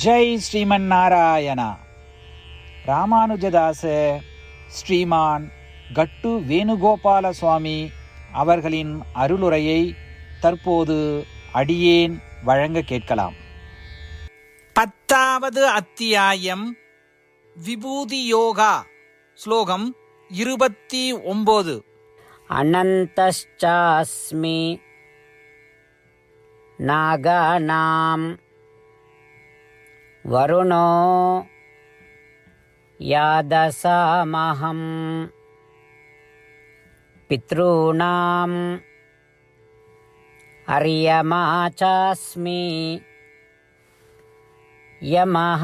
ஜெய் ஸ்ரீமன் நாராயணா. ராமானுஜதாச ஸ்ரீமான் கட்டு வேணுகோபால சுவாமி அவர்களின் அருளுரையை தற்போது அடியேன் வழங்க கேட்கலாம். 10வது அத்தியாயம் விபூதி யோகா. ஸ்லோகம் 29. அனந்தஸ்சாஸ்மி நாகானாம் வருணோ யாதசாமஹம் பித்ருணாம் அரியமா சாஸ்மி யமஹ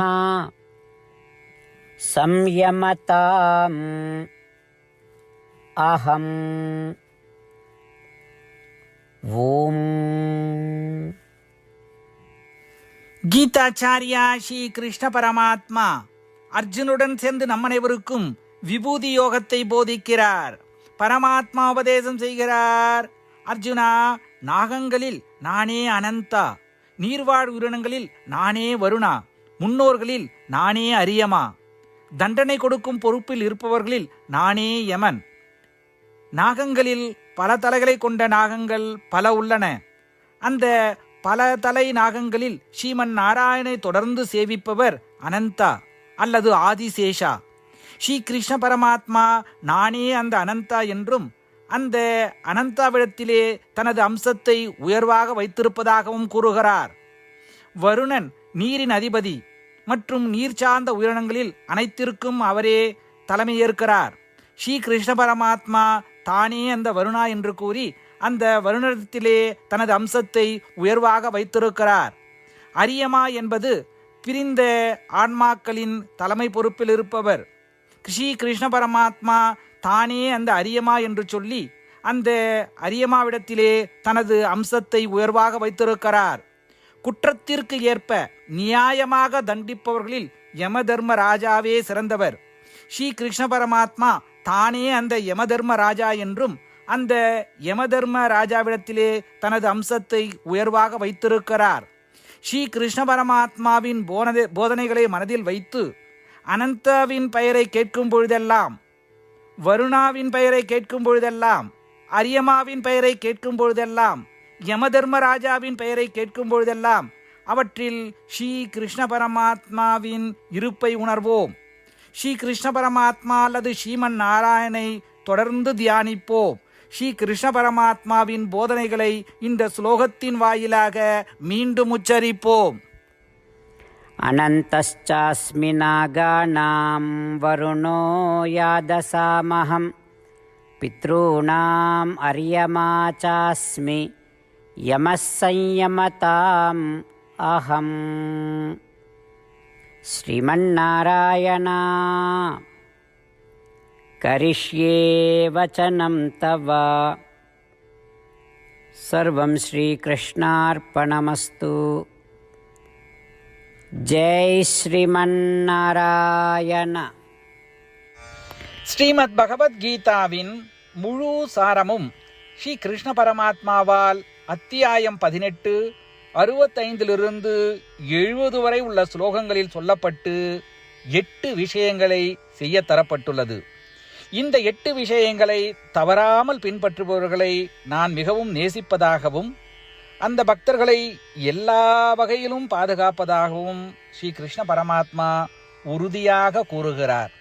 சம்யமதாம் அஹம். ஓம். கீதாச்சாரியா ஸ்ரீ கிருஷ்ண பரமாத்மா அர்ஜுனுடன் சேர்ந்து நம் அனைவருக்கும் விபூதி யோகத்தை போதிக்கிறார். பரமாத்மா உபதேசம் செய்கிறார். அர்ஜுனா, நாகங்களில் நானே அனந்தா, நீர்வாழ் உயிரினங்களில் நானே வருணா, முன்னோர்களில் நானே அரியமா, தண்டனை கொடுக்கும் பொறுப்பில் இருப்பவர்களில் நானே யமன். நாகங்களில் பல தலைகளை கொண்ட நாகங்கள் பல உள்ளன. அந்த பல தலை நாகங்களில் ஸ்ரீமன் நாராயணனை தொடர்ந்து சேவிப்பவர் அனந்தா அல்லது ஆதிசேஷா. ஸ்ரீ கிருஷ்ண பரமாத்மா நானே அந்த அனந்தா என்றும் அந்த அனந்தாவிடத்திலே தனது அம்சத்தை உயர்வாக வைத்திருப்பதாகவும் கூறுகிறார். வருணன் நீரின் அதிபதி மற்றும் நீர் சார்ந்த உயிரினங்களில் அனைத்திற்கும் அவரே தலைமையேற்கிறார். ஸ்ரீ கிருஷ்ண பரமாத்மா தானே அந்த வருணா என்று கூறி அந்த வருணத்திலே தனது அம்சத்தை உயர்வாக வைத்திருக்கிறார். அரியமா என்பது பிரிந்த ஆன்மாக்களின் தலைமை பொறுப்பில் இருப்பவர். ஸ்ரீ கிருஷ்ண பரமாத்மா தானே அந்த அரியமா என்று சொல்லி அந்த அரியமாவிடத்திலே தனது அம்சத்தை உயர்வாக வைத்திருக்கிறார். குற்றத்திற்கு ஏற்ப நியாயமாக தண்டிப்பவர்களில் யம தர்ம ராஜாவே சிறந்தவர். ஸ்ரீ கிருஷ்ண பரமாத்மா தானே அந்த யம தர்ம ராஜா என்றும் அந்த யம தர்ம ராஜாவிடத்திலே தனது அம்சத்தை உயர்வாக வைத்திருக்கிறார். ஸ்ரீ கிருஷ்ண பரமாத்மாவின் போதனைகளை மனதில் வைத்து அனந்தாவின் பெயரை கேட்கும் பொழுதெல்லாம், வருணாவின் பெயரை கேட்கும் பொழுதெல்லாம், அரியமாவின் பெயரை கேட்கும் பொழுதெல்லாம், யம தர்ம ராஜாவின் பெயரை கேட்கும் பொழுதெல்லாம் அவற்றில் ஸ்ரீ கிருஷ்ண பரமாத்மாவின் இருப்பை உணர்வோம். ஸ்ரீ கிருஷ்ண பரமாத்மா அல்லது ஸ்ரீமன் நாராயணனை தொடர்ந்து தியானிப்போம். ஸ்ரீ கிருஷ்ண பரமாத்மாவின் போதனைகளை இந்த ஸ்லோகத்தின் வாயிலாக மீண்டும் உச்சரிப்போம். அனந்தஸ்சாஸ்மி நாகானாம் வருணோ யாதசாமஹம் பித்ருணாம் அரியமா சாஸ்மி யமஸ் சம்யமதாம் அஹம். ஸ்ரீமன்னாராயணா கரிஷ்யே வசனம் தவ. சர்வம் ஸ்ரீகிருஷ்ணார்ப்பணமஸ்து. ஜெய் ஸ்ரீமன்னாராயண. ஸ்ரீமத் பகவத்கீதாவின் முழு சாரமும் ஸ்ரீ கிருஷ்ண பரமாத்மாவால் அத்தியாயம் 18 65 70 வரை உள்ள ஸ்லோகங்களில் சொல்லப்பட்டு 8 விஷயங்களை செய்ய தரப்பட்டுள்ளது. இந்த 8 விஷயங்களை தவறாமல் பின்பற்றுபவர்களை நான் மிகவும் நேசிப்பதாகவும் அந்த பக்தர்களை எல்லா வகையிலும் பாதுகாப்பதாகவும் ஸ்ரீ கிருஷ்ண பரமாத்மா உறுதியாக கூறுகிறார்.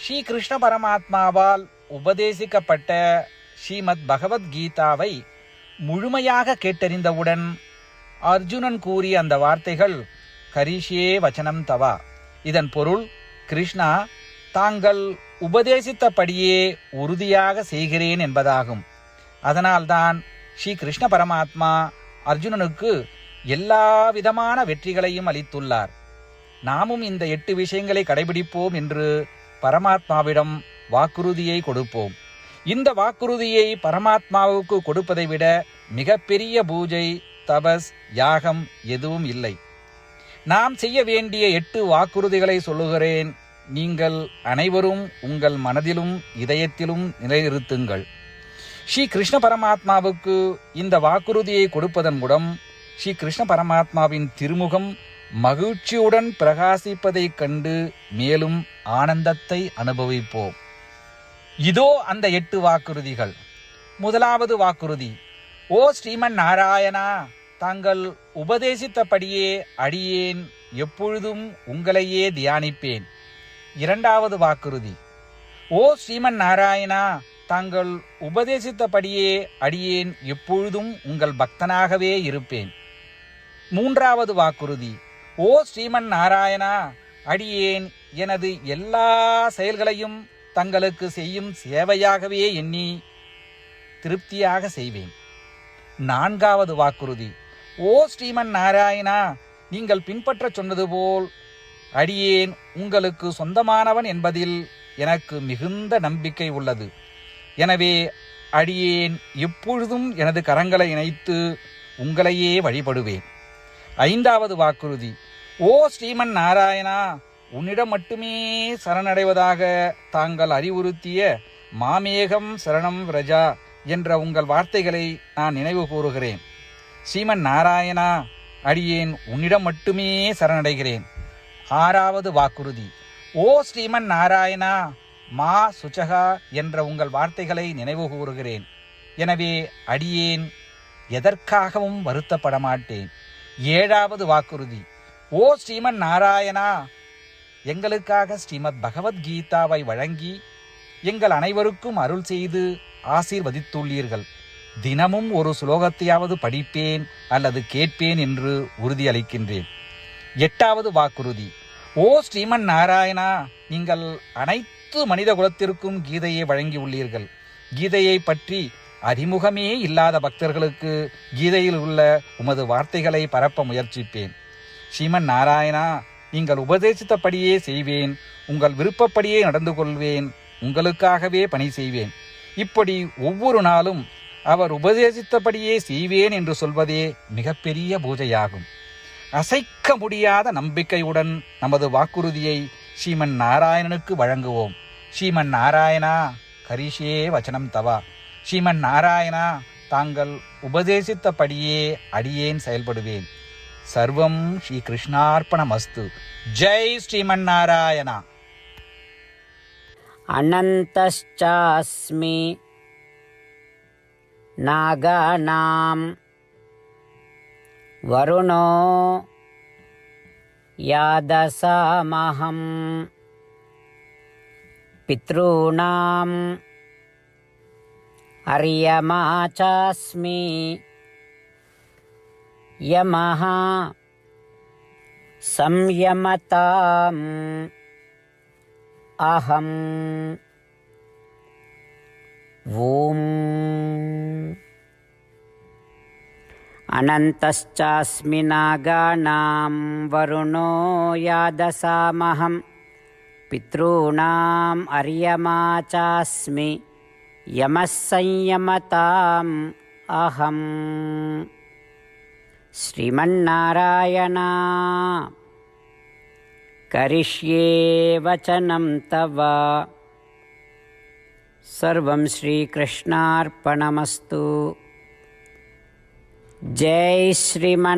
ஸ்ரீ கிருஷ்ண பரமாத்மாவால் உபதேசிக்கப்பட்ட ஸ்ரீமத் பகவத்கீதாவை முழுமையாக கேட்டறிந்தவுடன் அர்ஜுனன் கூறிய அந்த வார்த்தைகள் கரிஷ்யே வசனம் தவா. இதன் பொருள், கிருஷ்ணா, தாங்கள் உபதேசித்தபடியே உறுதியாக செய்கிறேன் என்பதாகும். அதனால்தான் ஸ்ரீ கிருஷ்ண பரமாத்மா அர்ஜுனனுக்கு எல்லா விதமான வெற்றிகளையும் அளித்துள்ளார். நாமும் இந்த 8 விஷயங்களை கடைபிடிப்போம் என்று பரமாத்மாவிடம் வாக்குறுதியை கொடுப்போம். இந்த வாக்குறுதியை பரமாத்மாவுக்கு கொடுப்பதை விட மிகப்பெரிய பூஜை, தபஸ், யாகம் எதுவும் இல்லை. நாம் செய்ய வேண்டிய 8 வாக்குறுதிகளை சொல்லுகிறேன். நீங்கள் அனைவரும் உங்கள் மனதிலும் இதயத்திலும் நிலைநிறுத்துங்கள். ஸ்ரீ கிருஷ்ண பரமாத்மாவுக்கு இந்த வாக்குறுதியை கொடுப்பதன் மூலம் ஸ்ரீ கிருஷ்ண பரமாத்மாவின் திருமுகம் மகிழ்ச்சியுடன் பிரகாசிப்பதைக் கண்டு மேலும் ஆனந்தத்தை அனுபவிப்போம். இதோ அந்த 8 வாக்குறுதிகள். முதலாவது வாக்குறுதி: ஓ ஸ்ரீமன் நாராயணா, தாங்கள் உபதேசித்தபடியே அடியேன் எப்பொழுதும் உங்களையே தியானிப்பேன். இரண்டாவது வாக்குறுதி: ஓ ஸ்ரீமன் நாராயணா, தாங்கள் உபதேசித்தபடியே அடியேன் எப்பொழுதும் உங்கள் பக்தனாகவே இருப்பேன். மூன்றாவது வாக்குறுதி: ஓ ஸ்ரீமன் நாராயணா, அடியேன் எனது எல்லா செயல்களையும் தங்களுக்கு செய்யும் சேவையாகவே எண்ணி திருப்தியாக செய்வேன். நான்காவது வாக்குறுதி: ஓ ஸ்ரீமன் நாராயணா, நீங்கள் பின்பற்றச் சொன்னது போல் அடியேன் உங்களுக்கு சொந்தமானவன் என்பதில் எனக்கு மிகுந்த நம்பிக்கை உள்ளது. எனவே அடியேன் எப்பொழுதும் எனது கரங்களை இணைத்து உங்களையே வழிபடுவேன். ஐந்தாவது வாக்குறுதி: ஓ ஸ்ரீமன் நாராயணா, உன்னிடம் மட்டுமே சரணடைவதாக தாங்கள் அறிவுறுத்திய மாமேகம் சரணம் விரஜா என்ற உங்கள் வார்த்தைகளை நான் நினைவு கூறுகிறேன். ஸ்ரீமன் நாராயணா, அடியேன் உன்னிடம் மட்டுமே சரணடைகிறேன். ஆறாவது வாக்குறுதி: ஓ ஸ்ரீமன் நாராயணா, மா சுச்சகா என்ற உங்கள் வார்த்தைகளை நினைவு கூறுகிறேன். எனவே அடியேன் எதற்காகவும் வருத்தப்பட மாட்டேன். ஏழாவது வாக்குறுதி: ஓ ஸ்ரீமன் நாராயணா, எங்களுக்காக ஸ்ரீமத் பகவத்கீதாவை வழங்கி எங்கள் அனைவருக்கும் அருள் செய்து ஆசீர்வதித்துள்ளீர்கள். தினமும் ஒரு ஸ்லோகத்தையாவது படிப்பேன் அல்லது கேட்பேன் என்று உறுதியளிக்கின்றேன். எட்டாவது வாக்குறுதி: ஓ ஸ்ரீமன் நாராயணா, நீங்கள் அனைத்து மனித குலத்திற்கும் கீதையை வழங்கியுள்ளீர்கள். கீதையை பற்றி அறிமுகமே இல்லாத பக்தர்களுக்கு கீதையில் உள்ள உமது வார்த்தைகளை பரப்ப முயற்சிப்பேன். ஸ்ரீமன் நாராயணா, நீங்கள் உபதேசித்தபடியே செய்வேன். உங்கள் விருப்பப்படியே நடந்து கொள்வேன். உங்களுக்காகவே பணி செய்வேன். இப்படி ஒவ்வொரு நாளும் அவர் உபதேசித்தபடியே செய்வேன் என்று சொல்வதே மிகப்பெரிய பூஜையாகும். அசைக்க முடியாத நம்பிக்கையுடன் நமது வாக்குறுதியை ஸ்ரீமன் நாராயணனுக்கு வழங்குவோம். ஸ்ரீமன் நாராயணா, கரிஷே வச்சனம் தவா. ஸ்ரீமன் நாராயணா, தாங்கள் உபதேசித்தபடியே அடியேன் செயல்படுவேன். சர்வம் ஸ்ரீ கிருஷ்ணார்ப்பணமஸ்து. ஜெய் ஸ்ரீமன் நாராயணா. அனந்தஸ்சாஸ்மி நாகானாம் வருணோ யாதசாமஹம் பித்ருணாம் அர்யமா சாஸ்மி யமஹ சம்யமதாம் அஹம். ஓம் அனந்தஸ்சாஸ்மி நாகானாம் வருணோ யாதசாமஹம் பித்ருணாம் அர்யமா சாஸ்மி யமः சம்யமதாம் அஹம். ஸ்ரீமன்னாராயணா, கரிஷ்யே வசனம் தவ. சர்வம் ஸ்ரீகிருஷ்ணார்ப்பணமஸ்து. ஜெய் ஸ்ரீமன்னாராயண.